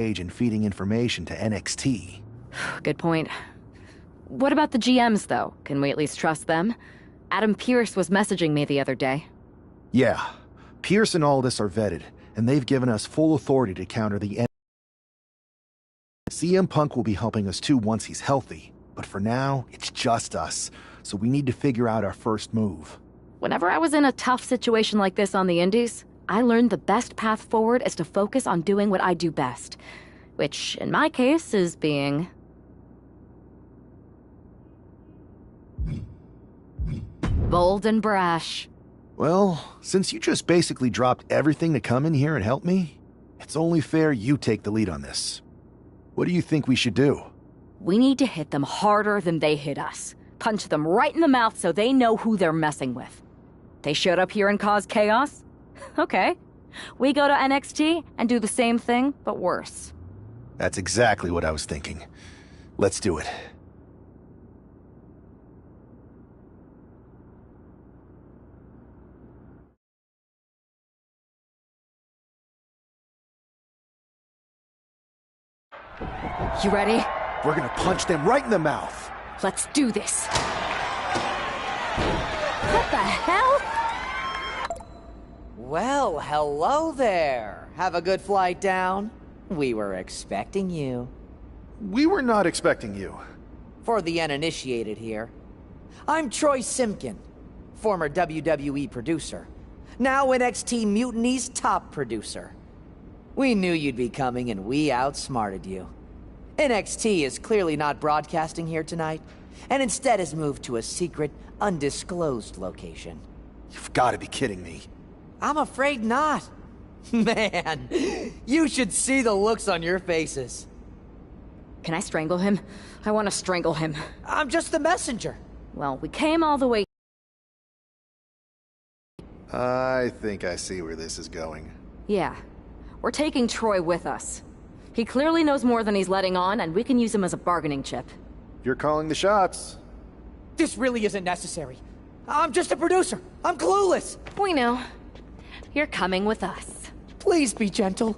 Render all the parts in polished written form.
and feeding information to NXT. Good point. What about the GMs, though? Can we at least trust them? Adam Pearce was messaging me the other day. Yeah, Pierce and Aldis are vetted, and they've given us full authority to counter the CM Punk will be helping us too once he's healthy, but for now, it's just us, so we need to figure out our first move. Whenever I was in a tough situation like this on the Indies, I learned the best path forward is to focus on doing what I do best, which, in my case, is being... bold and brash. Well, since you just basically dropped everything to come in here and help me, it's only fair you take the lead on this. What do you think we should do? We need to hit them harder than they hit us. Punch them right in the mouth so they know who they're messing with. They showed up here and caused chaos? Okay. We go to NXT and do the same thing, but worse. That's exactly what I was thinking. Let's do it. You ready? We're gonna punch them right in the mouth. Let's do this. What the hell? Well, hello there. Have a good flight down. We were expecting you. We were not expecting you. For the uninitiated here, I'm Troy Simpkin, former WWE producer, now NXT Mutiny's top producer. We knew you'd be coming and we outsmarted you. NXT is clearly not broadcasting here tonight, and instead has moved to a secret, undisclosed location. You've got to be kidding me. I'm afraid not. Man, you should see the looks on your faces. Can I strangle him? I want to strangle him. I'm just the messenger. Well, we came all the way... I think I see where this is going. Yeah. We're taking Troy with us. He clearly knows more than he's letting on, and we can use him as a bargaining chip. You're calling the shots. This really isn't necessary. I'm just a producer. I'm clueless. We know. You're coming with us. Please be gentle.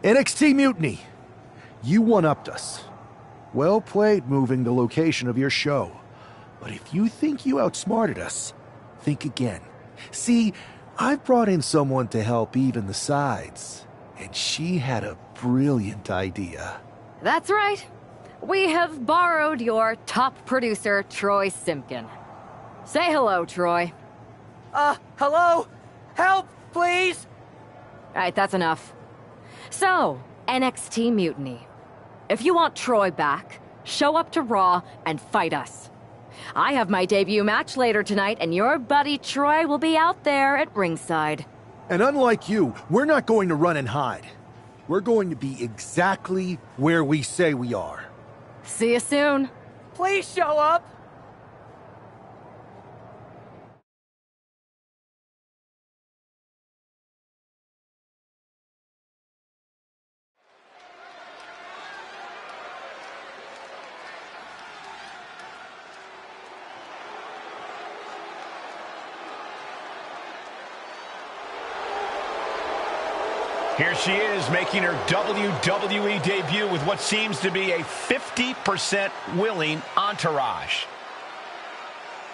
NXT Mutiny. You one-upped us. Well played moving the location of your show. But if you think you outsmarted us, think again. See, I've brought in someone to help even the sides, and she had a brilliant idea. That's right. We have borrowed your top producer, Troy Simpkin. Say hello, Troy. Hello? Help, please? All right, that's enough. So, NXT Mutiny. If you want Troy back, show up to Raw and fight us. I have my debut match later tonight, and your buddy Troy will be out there at ringside. And unlike you, we're not going to run and hide. We're going to be exactly where we say we are. See you soon. Please show up. Here she is, making her WWE debut with what seems to be a 50% willing entourage.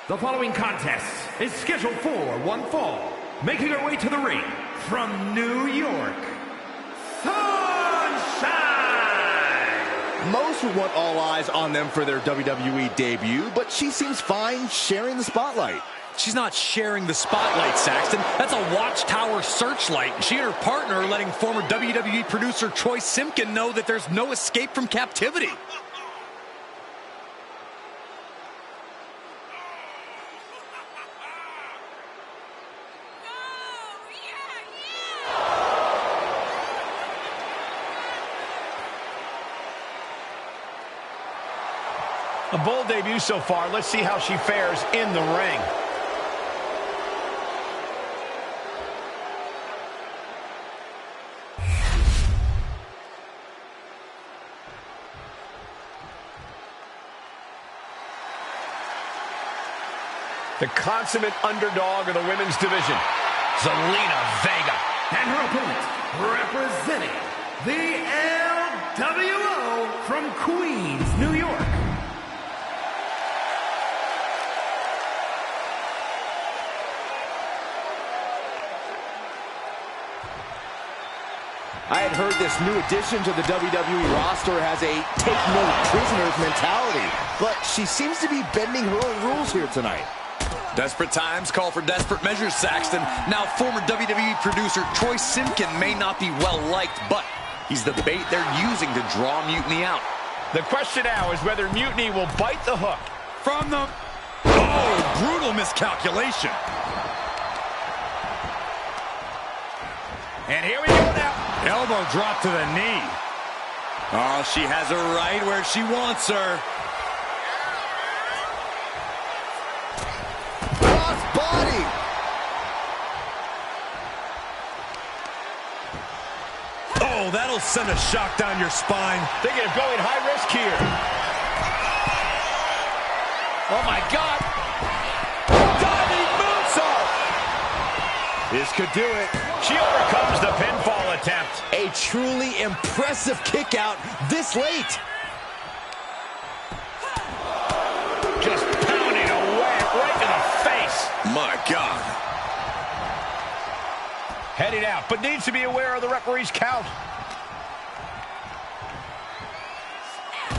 The following contest is scheduled for one fall. Making her way to the ring from New York, Sunshine! Most would want all eyes on them for their WWE debut, but she seems fine sharing the spotlight. She's not sharing the spotlight, Saxton. That's a watchtower searchlight. She and her partner are letting former WWE producer Troy Simpkin know that there's no escape from captivity. A bold debut so far. Let's see how she fares in the ring. The consummate underdog of the women's division, Zelina Vega. And her opponent, representing the LWO from Queens, New York. I had heard this new addition to the WWE roster has a take no prisoners mentality, but she seems to be bending her own rules here tonight. Desperate times call for desperate measures, Saxton. Now, former WWE producer Troy Simpkin may not be well-liked, but he's the bait they're using to draw Mutiny out. The question now is whether Mutiny will bite the hook. From the... Oh, brutal miscalculation. And here we go now. Elbow drop to the knee. Oh, she has her right where she wants her. Cross body. Oh, that'll send a shock down your spine. Thinking of going high risk here. Oh, my God. Diving moonsault. This could do it. She overcomes the pinfall attempt. A truly impressive kick out this late. Just pounding away right to the face. My God. Heading out, but needs to be aware of the referee's count.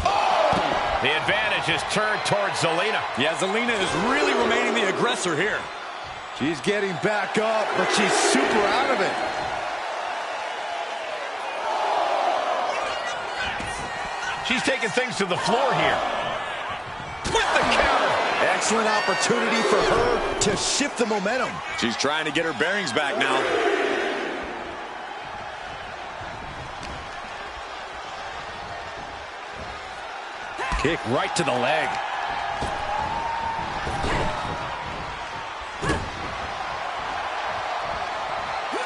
Oh! The advantage is turned towards Zelina. Yeah, Zelina is really remaining the aggressor here. She's getting back up, but she's super out of it. She's taking things to the floor here. With the counter. Excellent opportunity for her to shift the momentum. She's trying to get her bearings back now. Kick right to the leg.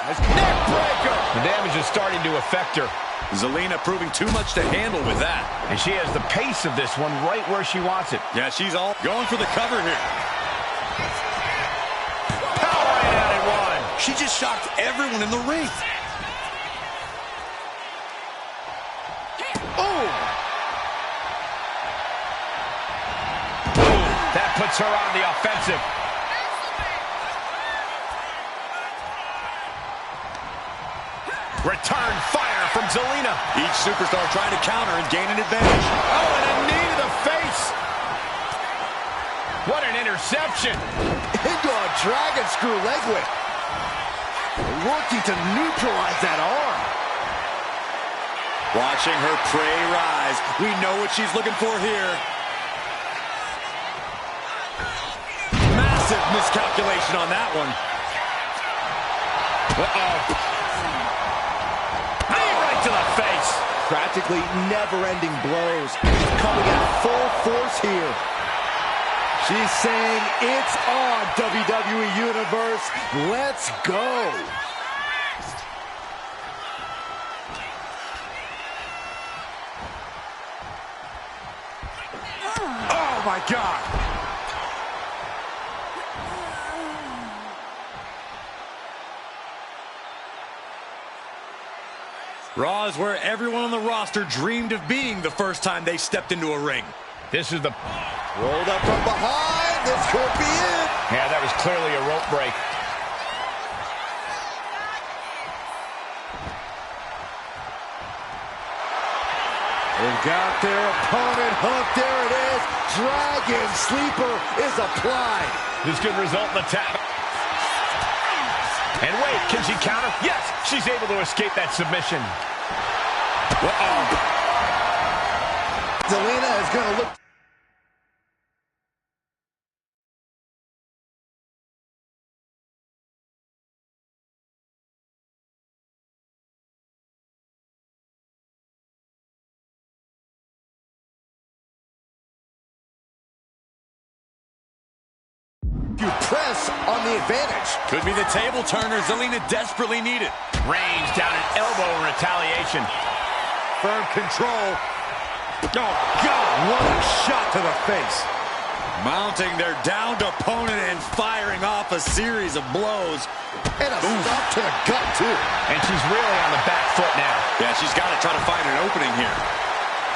Neckbreaker. The damage is starting to affect her. Zelina proving too much to handle with that. And she has the pace of this one right where she wants it. Yeah, she's all going for the cover here. Powering out at one. She just shocked everyone in the ring. Oh! Boom. That puts her on the offensive. Return fire from Zelina. Each superstar trying to counter and gain an advantage. Oh, and a knee to the face. What an interception. Into a dragon screw leg whip. Working to neutralize that arm. Watching her prey rise. We know what she's looking for here. Massive miscalculation on that one. Uh-oh. To the face. Practically never-ending blows. Coming at full force here. She's saying it's on, WWE Universe. Let's go. Oh, my God. Raw is where everyone on the roster dreamed of being the first time they stepped into a ring. This is the... Rolled up from behind. This could be it. Yeah, that was clearly a rope break. They've got their opponent hooked. There it is. Dragon Sleeper is applied. This could result in a tap. And wait, can she counter? Yes, she's able to escape that submission. Uh-oh. Zelina is going to look... You press on the advantage. Could be the table turner Zelina desperately needed. Range down an elbow in retaliation. Firm control. Oh, God, what a shot to the face. Mounting their downed opponent and firing off a series of blows. And a stop to the gut, too. And she's really on the back foot now. Yeah, she's got to try to find an opening here.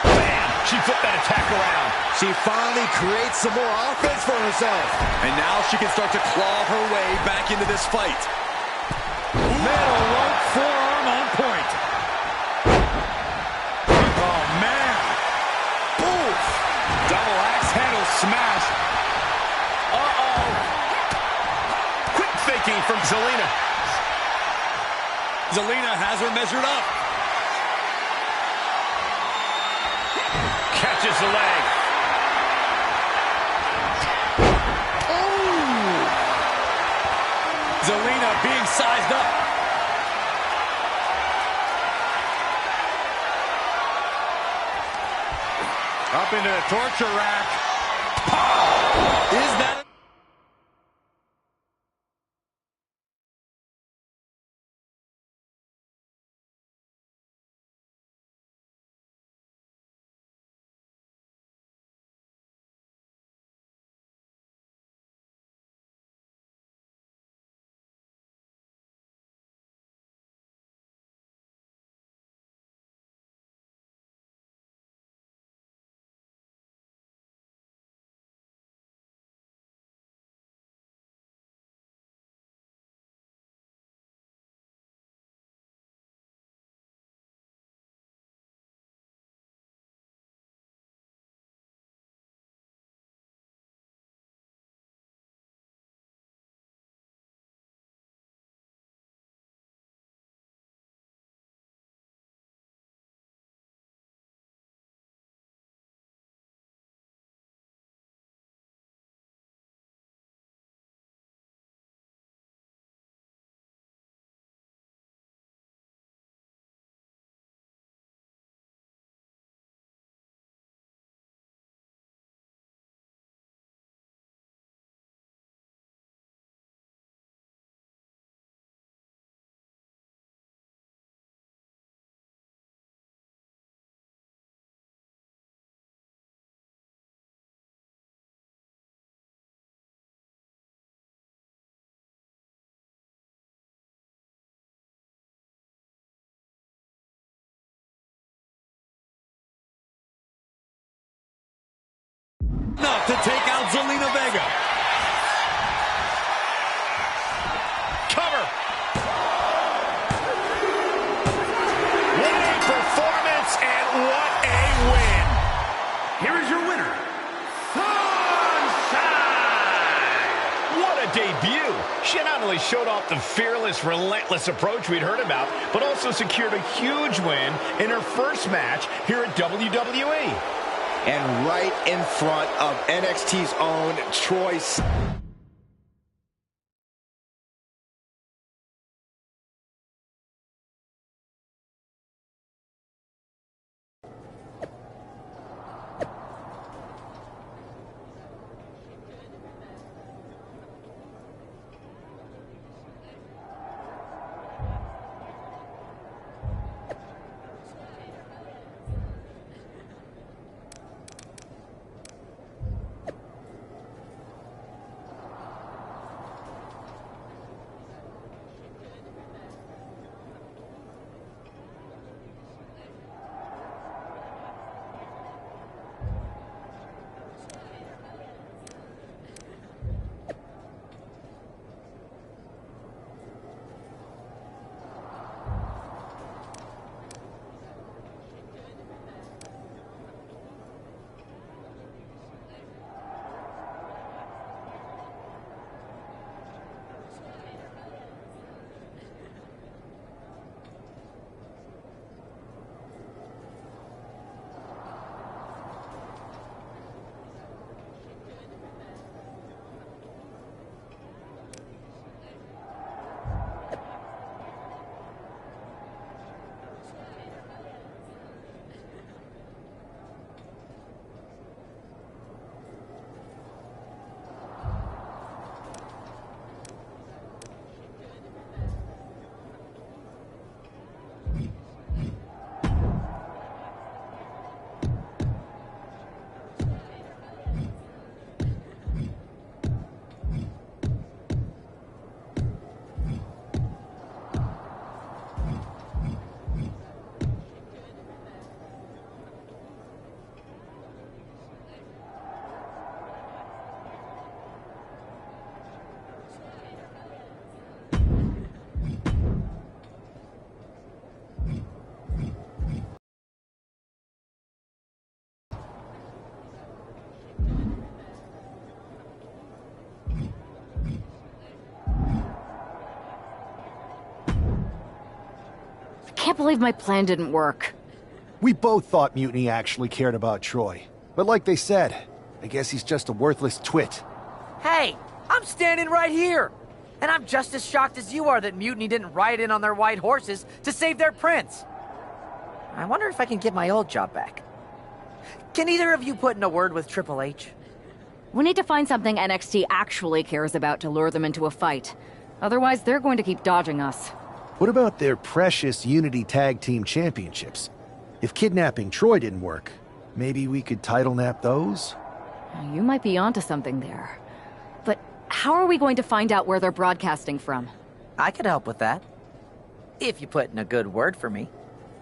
Bam! She flipped that attack around. She finally creates some more offense for herself. And now she can start to claw her way back into this fight. Middle rope forearm on point. Oh, man. Oof. Double axe handle smash. Uh-oh. Quick thinking from Zelina. Zelina has her measured up. Catches the leg. Oh! Zelina being sized up. Up into the torture rack. Is that... enough to take out Zelina Vega. Cover. What a performance and what a win. Here is your winner, Sunshine! What a debut. She not only showed off the fearless, relentless approach we'd heard about, but also secured a huge win in her first match here at WWE. And right in front of NXT's own Troy. can't believe my plan didn't work. We both thought Mutiny actually cared about Troy. But like they said, I guess he's just a worthless twit. Hey, I'm standing right here. And I'm just as shocked as you are that Mutiny didn't ride in on their white horses to save their prince. I wonder if I can get my old job back. Can either of you put in a word with Triple H? We need to find something NXT actually cares about to lure them into a fight. Otherwise, they're going to keep dodging us. What about their precious Unity Tag Team Championships? If kidnapping Troy didn't work, maybe we could title nap those? You might be onto something there. But how are we going to find out where they're broadcasting from? I could help with that. If you put in a good word for me.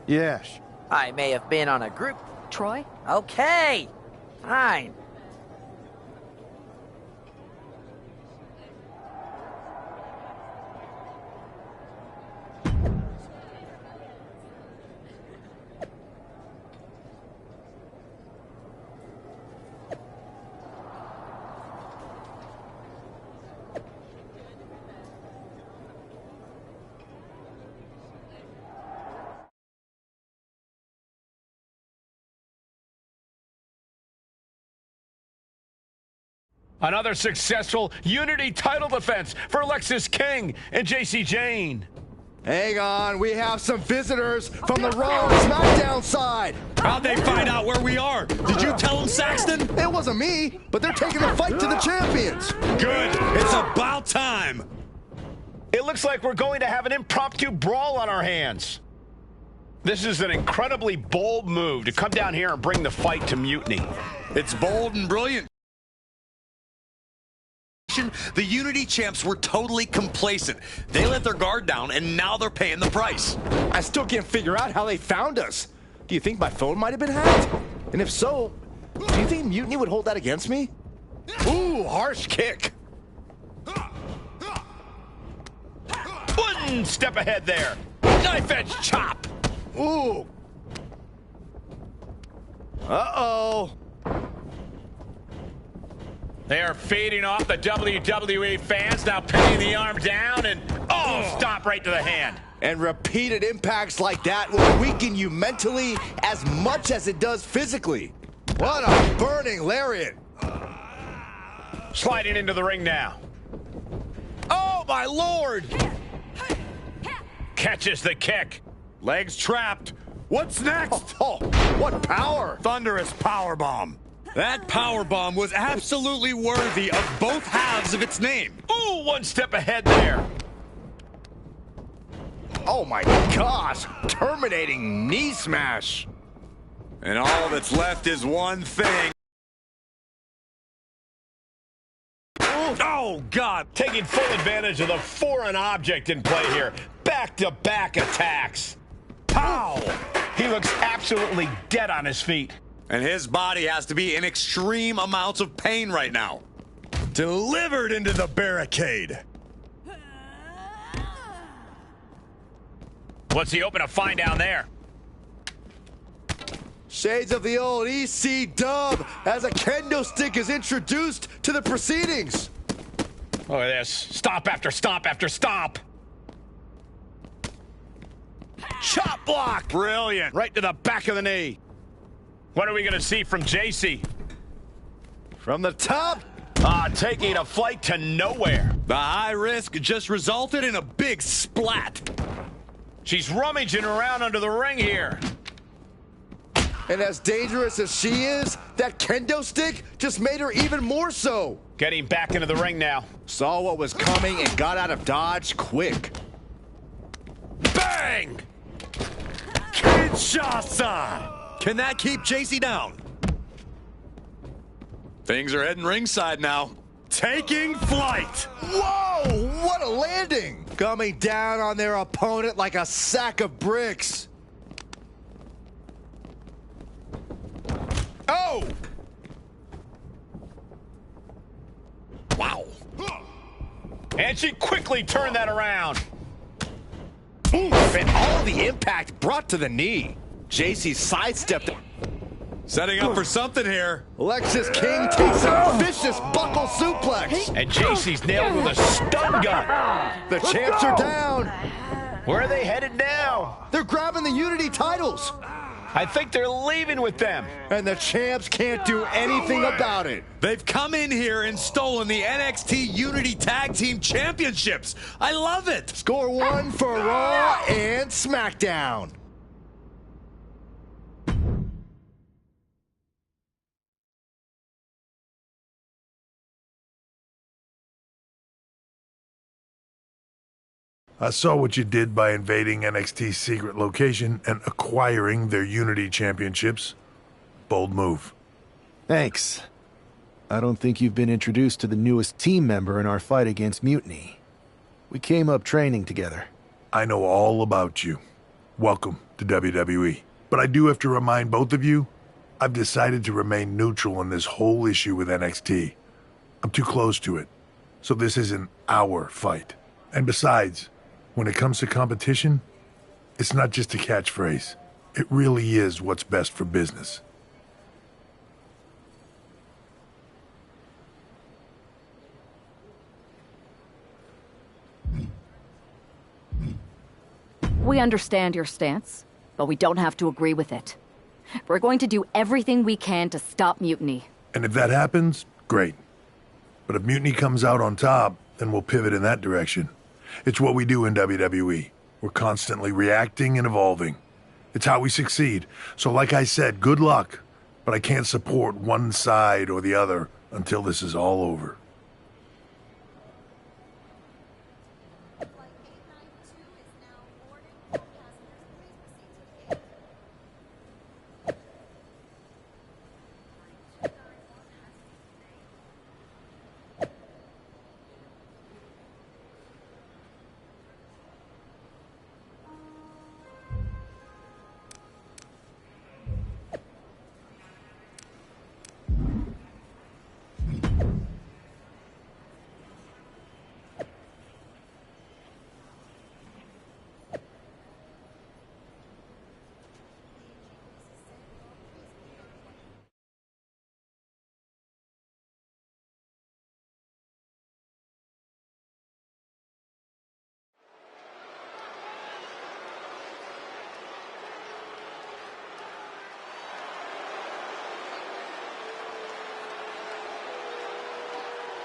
Yes. I may have been on a group. Troy? Okay, fine. Another successful Unity title defense for Alexis King and JC Jane. Hang on, we have some visitors from the Raw and SmackDown side. How'd they find out where we are? Did you tell them, Saxton? It wasn't me, but they're taking the fight to the champions. Good. It's about time. It looks like we're going to have an impromptu brawl on our hands. This is an incredibly bold move to come down here and bring the fight to Mutiny. It's bold and brilliant. The Unity champs were totally complacent. They let their guard down, and now they're paying the price. I still can't figure out how they found us. Do you think my phone might have been hacked? And if so, do you think Mutiny would hold that against me? Ooh, harsh kick. One step ahead there. Knife edge chop. Ooh. Uh-oh. They are feeding off the WWE fans, now pinning the arm down and, stop right to the hand. And repeated impacts like that will weaken you mentally as much as it does physically. What a burning lariat. Sliding into the ring now. Oh, my Lord! Catches the kick. Legs trapped. What's next? Oh, what power. Thunderous powerbomb. That powerbomb was absolutely worthy of both halves of its name. Ooh, one step ahead there. Oh my gosh, terminating knee smash. And all that's left is one thing. Oh, God. Taking full advantage of the foreign object in play here. Back-to-back attacks. Pow! He looks absolutely dead on his feet. And his body has to be in extreme amounts of pain right now. Delivered into the barricade. What's he hoping to find down there? Shades of the old EC dub as a kendo stick is introduced to the proceedings. Look at this. Stop after stop after stop. Chop block. Brilliant. Right to the back of the knee. What are we going to see from JC? From the top. Taking a flight to nowhere. The high risk just resulted in a big splat. She's rummaging around under the ring here. And as dangerous as she is, that kendo stick just made her even more so. Getting back into the ring now. Saw what was coming and got out of dodge quick. Bang! Kinshasa! Can that keep JC down? Things are heading ringside now. Taking flight. Whoa, what a landing. Coming down on their opponent like a sack of bricks. Oh! Wow. And she quickly turned that around. Oof, and all the impact brought to the knee. JC sidestepped. Setting up for something here. Alexis King takes a vicious buckle suplex. And JC's nailed with a stun gun. The champs are down. Where are they headed now? They're grabbing the Unity titles. I think they're leaving with them. And the champs can't do anything about it. They've come in here and stolen the NXT Unity Tag Team Championships. I love it. Score one for Raw and SmackDown. I saw what you did by invading NXT's secret location and acquiring their Unity Championships. Bold move. Thanks. I don't think you've been introduced to the newest team member in our fight against Mutiny. We came up training together. I know all about you. Welcome to WWE. But I do have to remind both of you, I've decided to remain neutral in this whole issue with NXT. I'm too close to it, so this isn't our fight. And besides, when it comes to competition, it's not just a catchphrase. It really is what's best for business. We understand your stance, but we don't have to agree with it. We're going to do everything we can to stop Mutiny. And if that happens, great. But if Mutiny comes out on top, then we'll pivot in that direction. It's what we do in WWE. We're constantly reacting and evolving. It's how we succeed. So like I said, good luck. But I can't support one side or the other until this is all over.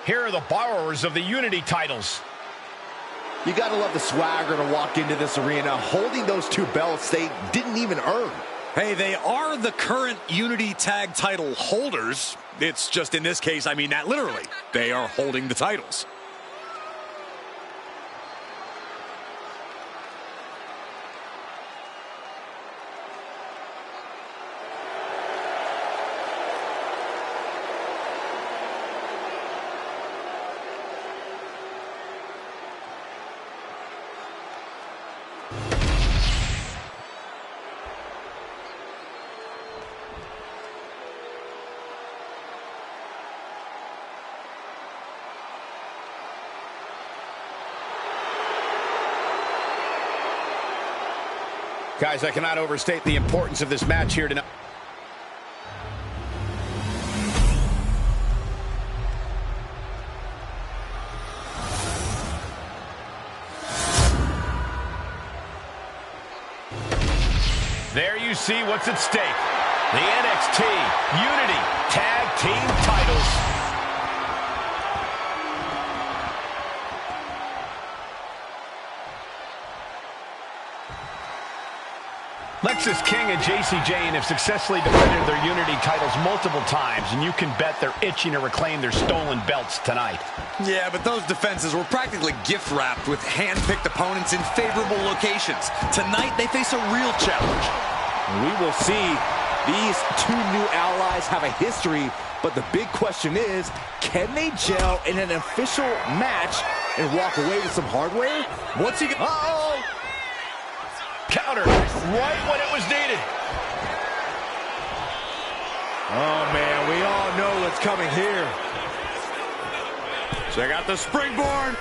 Here are the borrowers of the Unity titles. You gotta love the swagger to walk into this arena holding those two belts they didn't even earn. Hey, they are the current Unity Tag title holders. It's just in this case, I mean that literally. They are holding the titles. Guys, I cannot overstate the importance of this match here tonight. There you see what's at stake. The NXT Unity Tag Team titles. Lexis King and J.C. Jane have successfully defended their Unity titles multiple times, and you can bet they're itching to reclaim their stolen belts tonight. Yeah, but those defenses were practically gift-wrapped with hand-picked opponents in favorable locations. Tonight, they face a real challenge. We will see. These two new allies have a history, but the big question is, can they gel in an official match and walk away with some hardware? Once you get... Uh-oh! Counter right when it was needed. Oh, man, we all know what's coming here. Check out the springboard.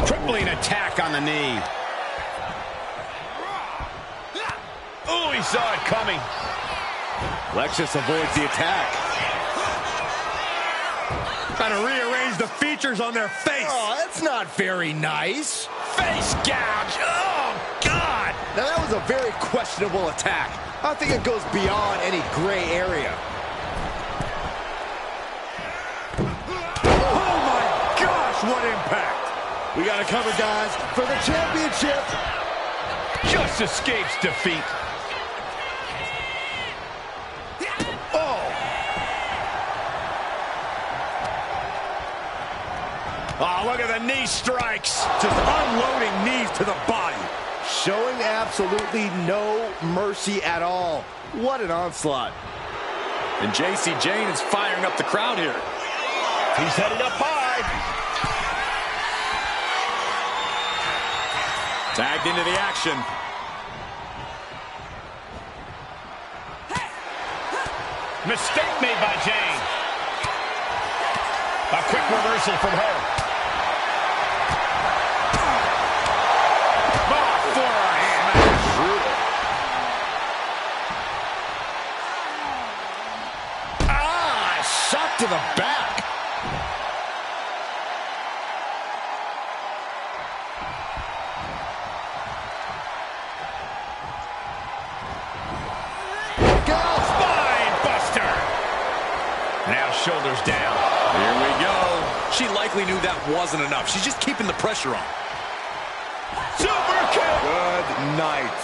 Tripling attack on the knee. Oh, he saw it coming. Lexus avoids the attack. Trying to rearrange the features on their face. Oh, that's not very nice. Face gouge. Oh, God. Now, that was a very questionable attack. I think it goes beyond any gray area. Oh, my gosh, what impact. We got to cover, guys, for the championship. Just escapes defeat. Oh, look at the knee strikes. Just unloading knees to the body. Showing absolutely no mercy at all. What an onslaught. And JC Jane is firing up the crowd here. He's headed up high. Tagged into the action. Mistake made by Jane. A quick reversal from her. Shot to the back. Go! Spine buster. Now shoulders down. Here we go. She likely knew that wasn't enough. She's just keeping the pressure on. Super kick. Good night.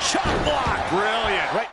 Chop block. Brilliant. Right.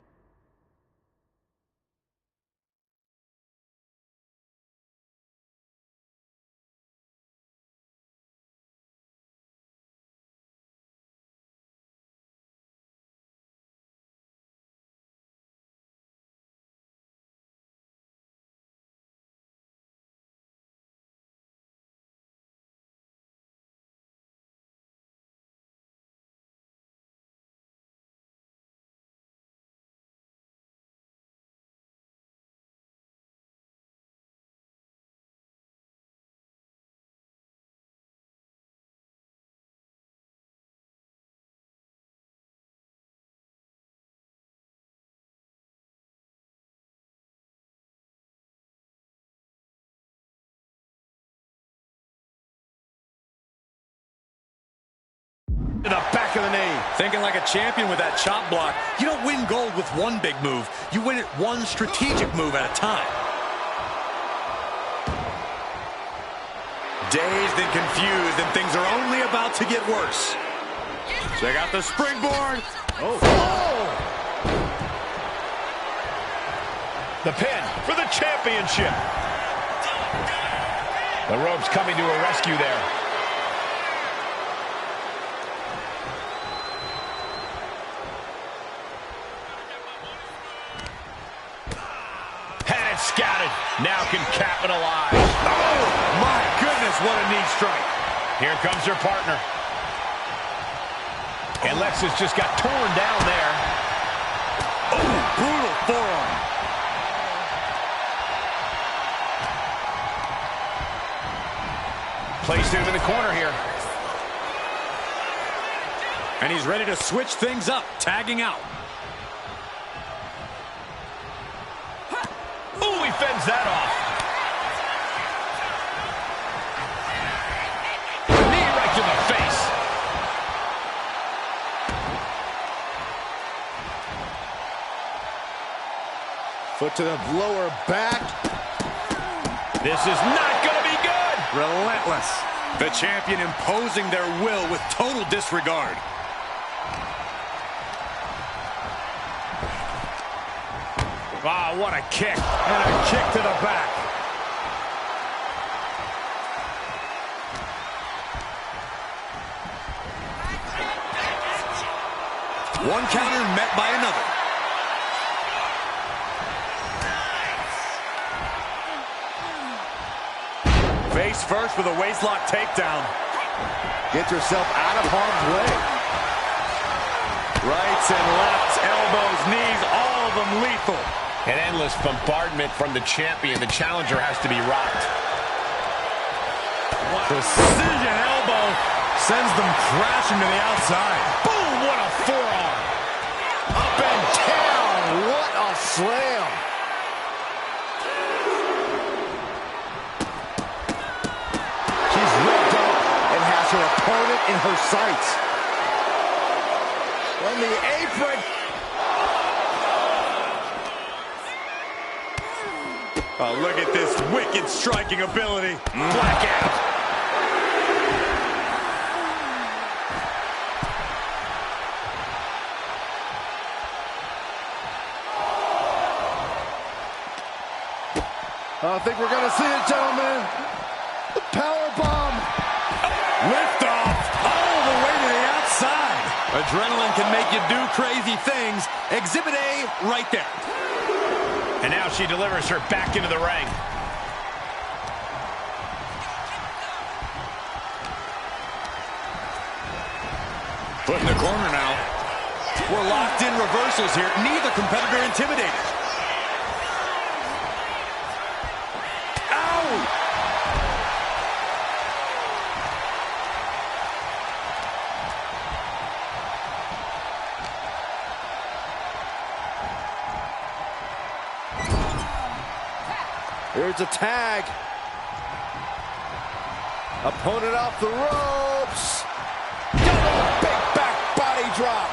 To the back of the knee. Thinking like a champion with that chop block. You don't win gold with one big move. You win it one strategic move at a time. Dazed and confused, and things are only about to get worse. Check out the springboard. Oh. The pin for the championship. The ropes coming to a rescue there. Scouted, now can capitalize. Oh, my goodness, what a knee strike. Here comes her partner. And Lexus just got torn down there. Oh, brutal forearm. Placed him in the corner here. And he's ready to switch things up, tagging out. Ooh, he fends that off. Knee right to the face. Foot to the lower back. This is not going to be good. Relentless. The champion imposing their will with total disregard. Wow, what a kick. And a kick to the back. One counter met by another. Face first with a waistlock takedown. Gets herself out of harm's way. Rights and lefts, elbows, knees, all of them lethal. An endless bombardment from the champion. The challenger has to be rocked. Precision elbow sends them crashing to the outside. Boom, what a forearm. Up and down. What a slam. She's rigged up and has her opponent in her sights. From the apron. Oh, look at this wicked striking ability. Blackout. I think we're going to see it, gentlemen. The powerbomb. Lift off. All the way to the outside. Adrenaline can make you do crazy things. Exhibit A right there. And now she delivers her back into the ring. Foot in the corner now. We're locked in reversals here. Neither competitor intimidated. Here's a tag. Opponent off the ropes. Double big back body drop.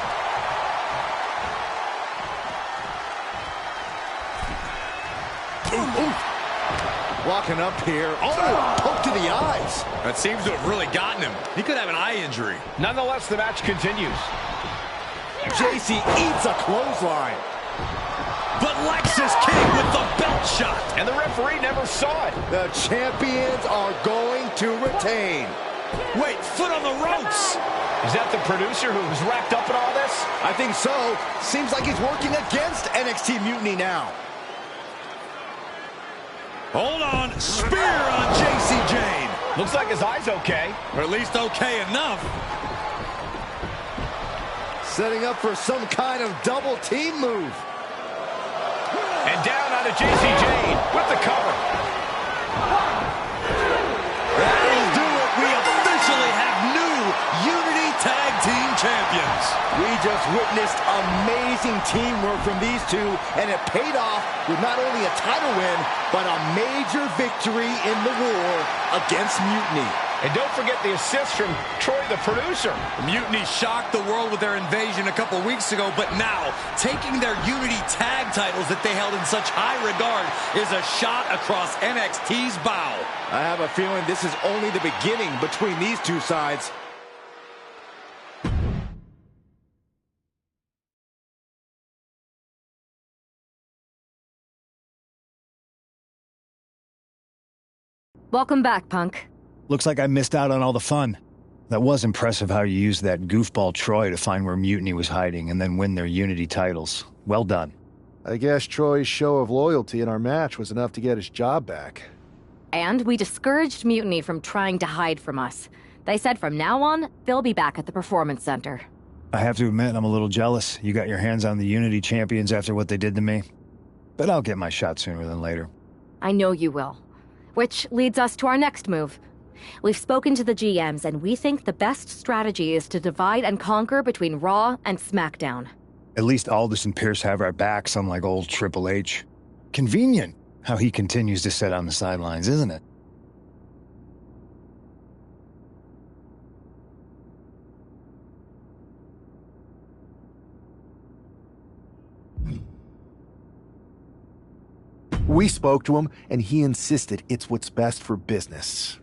Ooh, ooh. Walking up here. Oh, poke to the eyes. That seems to have really gotten him. He could have an eye injury. Nonetheless, the match continues. JC eats a clothesline. But Lexus King with the belt shot. And the referee never saw it. The champions are going to retain. Wait, foot on the ropes. Is that the producer who was wrapped up in all this? I think so. Seems like he's working against NXT Mutiny now. Hold on. Spear on JC Jane. Looks like his eye's okay. Or at least okay enough. Setting up for some kind of double team move. And down onto JC Jane with the cover. That'll do it. We officially have new Unity Tag Team Champions. We just witnessed amazing teamwork from these two, and it paid off with not only a title win, but a major victory in the war against Mutiny. And don't forget the assist from Troy, the producer. Mutiny shocked the world with their invasion a couple weeks ago, but now, taking their Unity tag titles that they held in such high regard is a shot across NXT's bow. I have a feeling this is only the beginning between these two sides. Welcome back, Punk. Looks like I missed out on all the fun. That was impressive how you used that goofball Troy to find where Mutiny was hiding and then win their Unity titles. Well done. I guess Troy's show of loyalty in our match was enough to get his job back. And we discouraged Mutiny from trying to hide from us. They said from now on, they'll be back at the Performance Center. I have to admit, I'm a little jealous. You got your hands on the Unity champions after what they did to me. But I'll get my shot sooner than later. I know you will. Which leads us to our next move. We've spoken to the GMs, and we think the best strategy is to divide and conquer between Raw and SmackDown. At least Aldis and Pierce have our backs, unlike old Triple H. Convenient how he continues to sit on the sidelines, isn't it? We spoke to him, and he insisted it's what's best for business.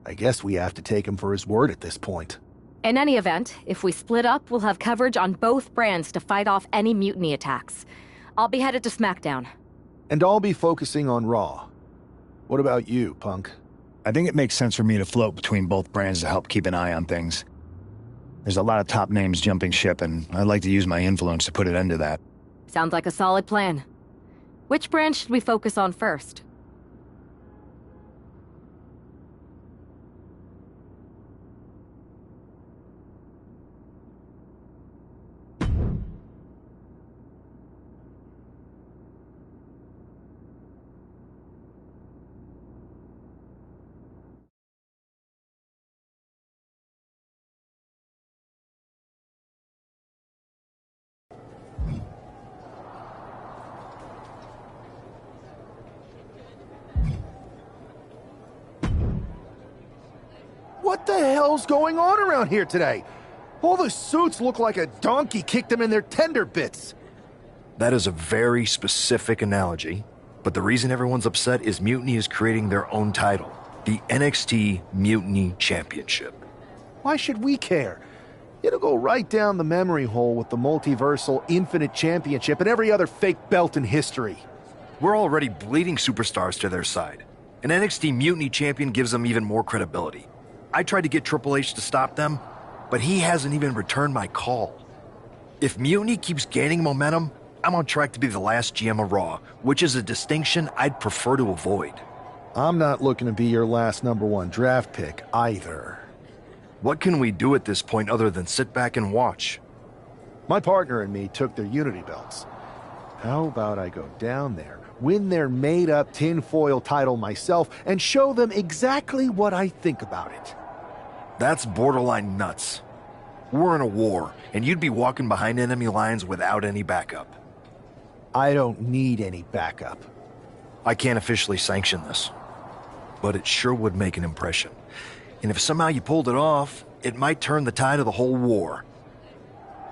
I guess we have to take him for his word at this point. In any event, if we split up, we'll have coverage on both brands to fight off any Mutiny attacks. I'll be headed to SmackDown. And I'll be focusing on Raw. What about you, Punk? I think it makes sense for me to float between both brands to help keep an eye on things. There's a lot of top names jumping ship, and I'd like to use my influence to put an end to that. Sounds like a solid plan. Which brand should we focus on first? What the hell's going on around here today? All the suits look like a donkey kicked them in their tender bits. That is a very specific analogy, but the reason everyone's upset is Mutiny is creating their own title, the NXT Mutiny Championship. Why should we care? It'll go right down the memory hole with the multiversal Infinite Championship and every other fake belt in history. We're already bleeding superstars to their side. An NXT Mutiny champion gives them even more credibility. I tried to get Triple H to stop them, but he hasn't even returned my call. If Mutiny keeps gaining momentum, I'm on track to be the last GM of Raw, which is a distinction I'd prefer to avoid. I'm not looking to be your last #1 draft pick either. What can we do at this point other than sit back and watch? My partner and me took their Unity belts. How about I go down there, win their made-up tinfoil title myself, and show them exactly what I think about it? That's borderline nuts. We're in a war, and you'd be walking behind enemy lines without any backup. I don't need any backup. I can't officially sanction this, but it sure would make an impression. And if somehow you pulled it off, it might turn the tide of the whole war.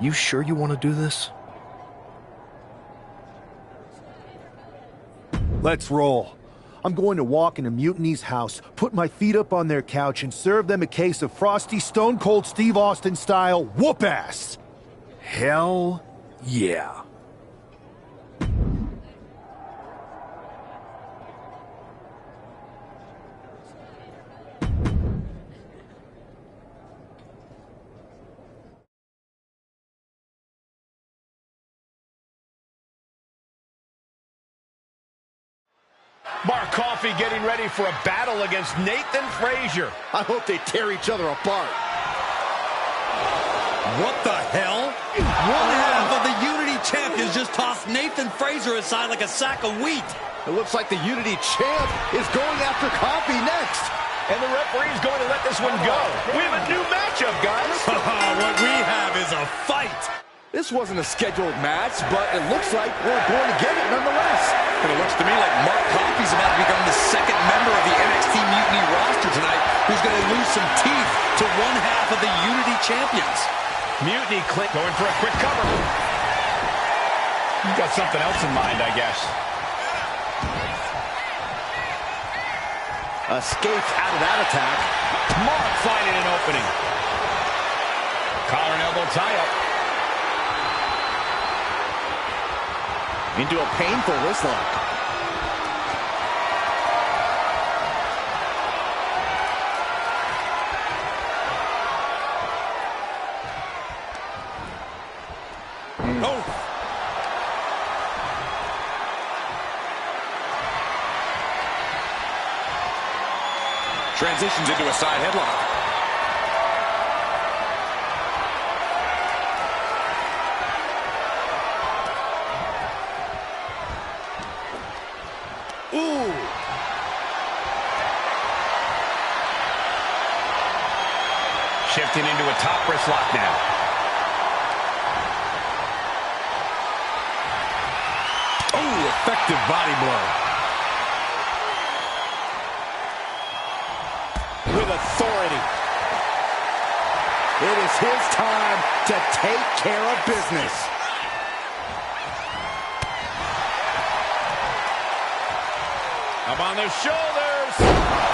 You sure you want to do this? Let's roll. I'm going to walk into Mutiny's house, put my feet up on their couch, and serve them a case of frosty Stone Cold Steve Austin style whoop-ass. Hell yeah. Mark Coffey getting ready for a battle against Nathan Frazier. I hope they tear each other apart. What the hell? One half of the Unity champions just tossed Nathan Frazier aside like a sack of wheat. It looks like the Unity champ is going after Coffey next. And the referee's going to let this one go. We have a new matchup, guys. What we have is a fight. This wasn't a scheduled match, but it looks like we're going to get it nonetheless. And it looks to me like Mark Coffey's about to become the second member of the NXT Mutiny roster tonight who's going to lose some teeth to one half of the Unity champions. Mutiny Clint going for a quick cover. You've got something else in mind, I guess. Escaped out of that attack. Mark finding an opening. Collar and elbow tie-up. Into a painful wrist lock. Oh! Transitions into a side headlock. Ooh! Shifting into a top wrist lock now. Oh, effective body blow. With authority. It is his time to take care of business. Up on their shoulders.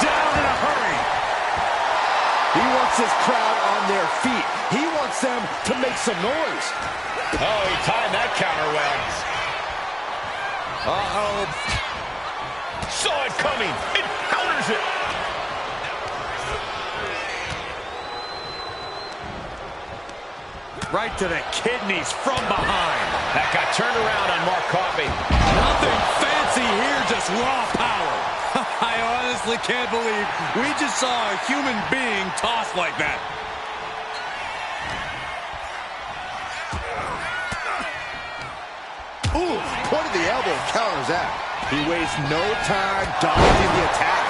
Down in a hurry. He wants his crowd on their feet. He wants them to make some noise. Oh, he timed that counter well. Uh-oh. Saw it coming. It counters it. Right to the kidneys from behind. That got turned around on Mark Coffey. Nothing fancy here, just raw power. I honestly can't believe we just saw a human being tossed like that. Ooh, point of the elbow counters that. He wastes no time dodging the attack.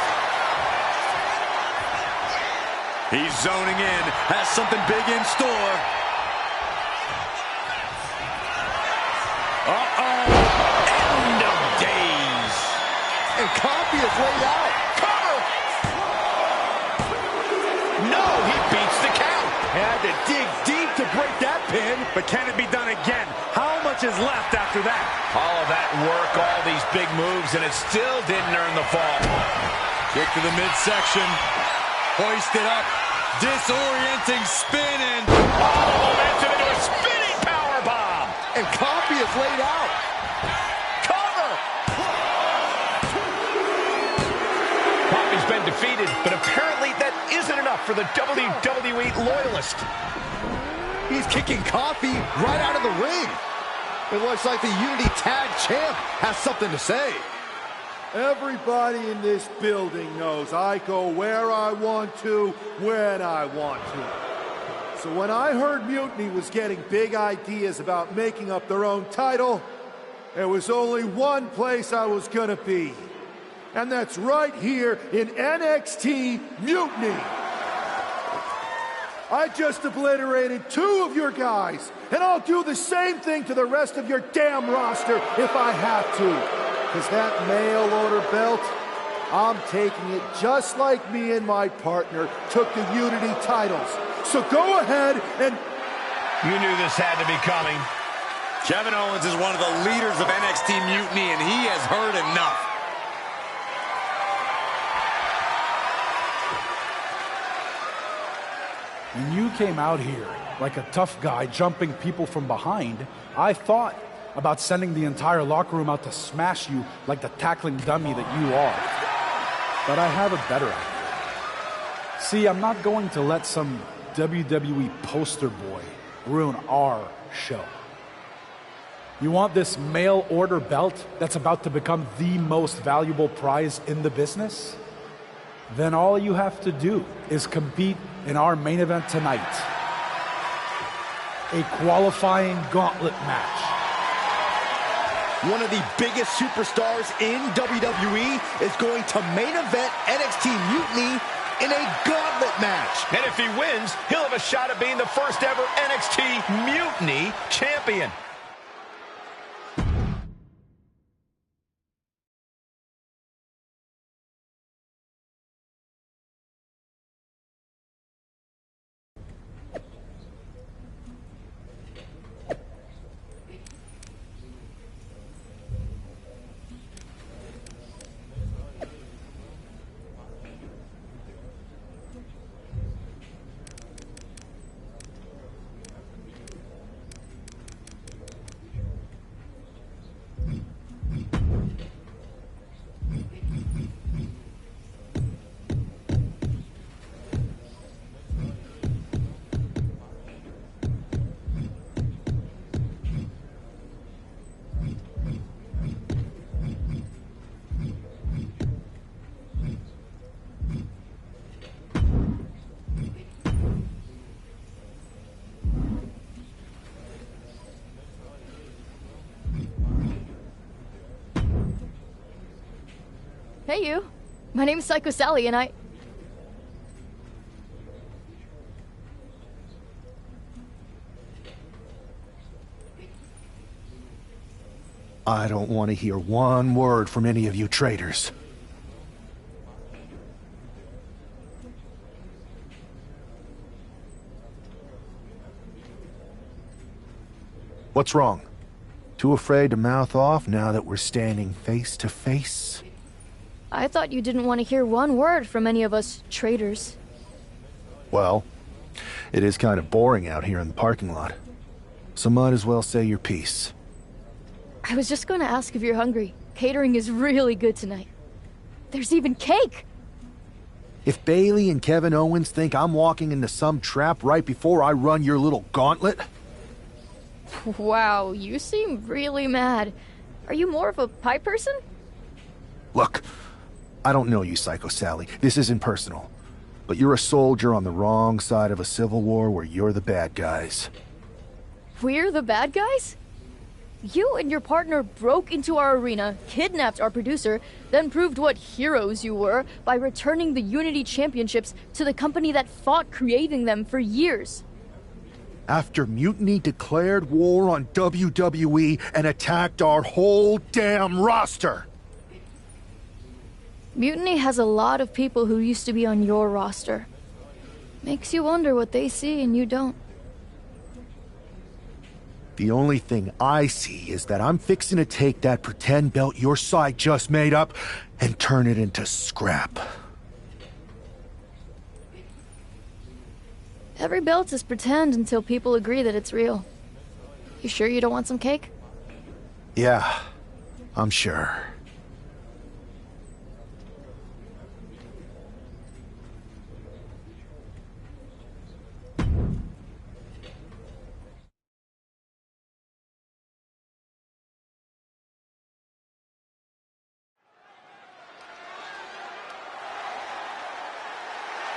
He's zoning in, has something big in store. Uh-oh. End of days. And Coffey is laid out. Cover. No. but can it be done again? How much is left after that? All of that work, all these big moves, and it still didn't earn the fall. Kick to the midsection. Hoisted up. Disorienting spin and... Momentum into a spinning powerbomb. And Coffee is laid out. Cover. Coffee's been defeated, but apparently that isn't enough for the WWE loyalist. He's kicking Coffee right out of the ring. It looks like the Unity Tag Champ has something to say. Everybody in this building knows I go where I want to, when I want to. So when I heard Mutiny was getting big ideas about making up their own title, there was only one place I was gonna be. And that's right here in NXT Mutiny. I just obliterated 2 of your guys, and I'll do the same thing to the rest of your damn roster if I have to. Because that mail order belt, I'm taking it just like me and my partner took the Unity titles. So go ahead and... You knew this had to be coming. Kevin Owens is one of the leaders of NXT Mutiny, and he has heard enough. When you came out here like a tough guy jumping people from behind, I thought about sending the entire locker room out to smash you like the tackling dummy that you are. But I have a better idea. See, I'm not going to let some WWE poster boy ruin our show. You want this mail order belt that's about to become the most valuable prize in the business? Then all you have to do is compete in our main event tonight. A qualifying gauntlet match. One of the biggest superstars in WWE is going to main event NXT Mutiny in a gauntlet match. And if he wins, he'll have a shot at being the first ever NXT Mutiny champion. Hey, you. My name's Psycho Sally, and I don't want to hear one word from any of you traitors. What's wrong? Too afraid to mouth off now that we're standing face to face? I thought you didn't want to hear one word from any of us traitors. Well, it is kind of boring out here in the parking lot. So might as well say your piece. I was just going to ask if you're hungry. Catering is really good tonight. There's even cake! If Bailey and Kevin Owens think I'm walking into some trap right before I run your little gauntlet... Wow, you seem really mad. Are you more of a pie person? Look, I don't know you, Psycho Sally. This isn't personal. But you're a soldier on the wrong side of a civil war where you're the bad guys. We're the bad guys? You and your partner broke into our arena, kidnapped our producer, then proved what heroes you were by returning the Unity Championships to the company that fought creating them for years. After Mutiny declared war on WWE and attacked our whole damn roster! Mutiny has a lot of people who used to be on your roster. Makes you wonder what they see and you don't. The only thing I see is that I'm fixing to take that pretend belt your side just made up and turn it into scrap. Every belt is pretend until people agree that it's real. You sure you don't want some cake? Yeah, I'm sure.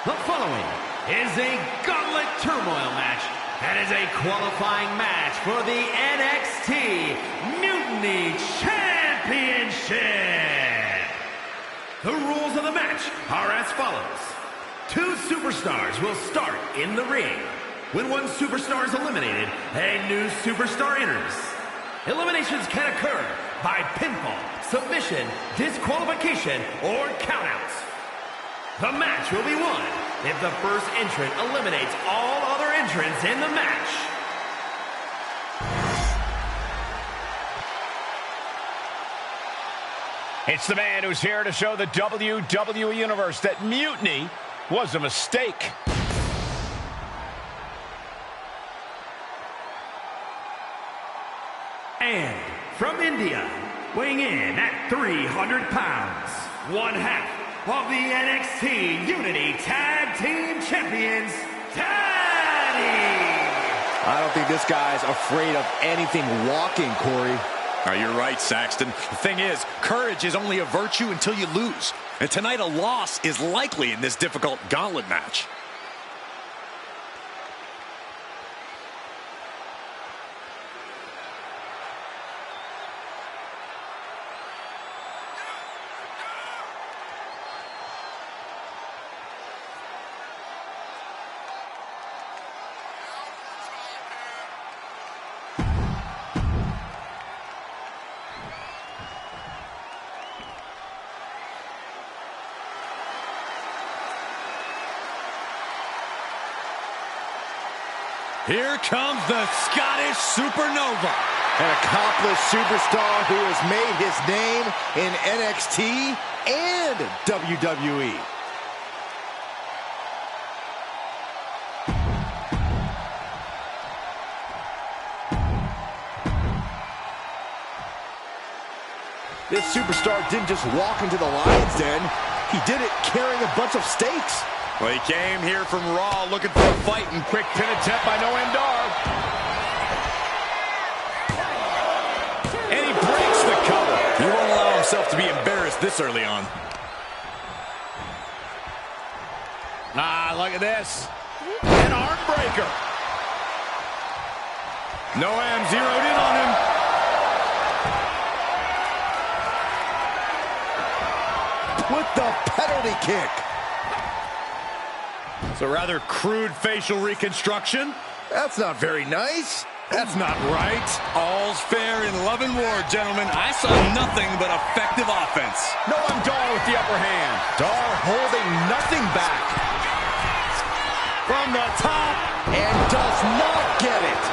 The following is a Gauntlet Turmoil match and is a qualifying match for the NXT Mutiny Championship. The rules of the match are as follows. 2 superstars will start in the ring. When one superstar is eliminated, a new superstar enters. Eliminations can occur by pinfall, submission, disqualification, or countouts. The match will be won if the first entrant eliminates all other entrants in the match. It's the man who's here to show the WWE Universe that mutiny was a mistake. And from India, weighing in at 300 pounds, one half of the NXT Unity Tag Team Champions, Daddy! I don't think this guy's afraid of anything walking, Corey. You're right, Saxton. The thing is, courage is only a virtue until you lose. And tonight, a loss is likely in this difficult gauntlet match. Here comes the Scottish Supernova. An accomplished superstar who has made his name in NXT and WWE. This superstar didn't just walk into the Lion's Den. He did it carrying a bunch of stakes. Well, he came here from Raw looking for a fight, and quick pin attempt by Noam Dar. And he breaks the cover. He won't allow himself to be embarrassed this early on. Look at this. An arm breaker. Noam zeroed in on him. With the penalty kick. It's a rather crude facial reconstruction. That's not very nice. That's not right. All's fair in love and war, gentlemen. I saw nothing but effective offense. Noam Dar with the upper hand. Dar holding nothing back. From the top, and does not get it.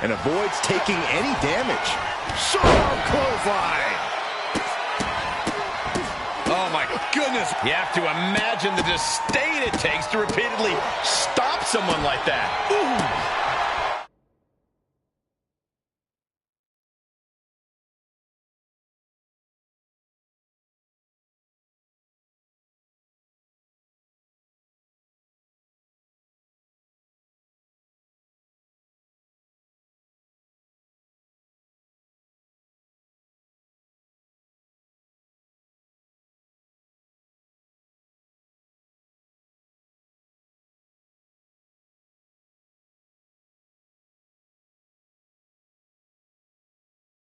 And avoids taking any damage. Sharp clothesline. Oh, my goodness. You have to imagine the disdain it takes to repeatedly stop someone like that. Ooh.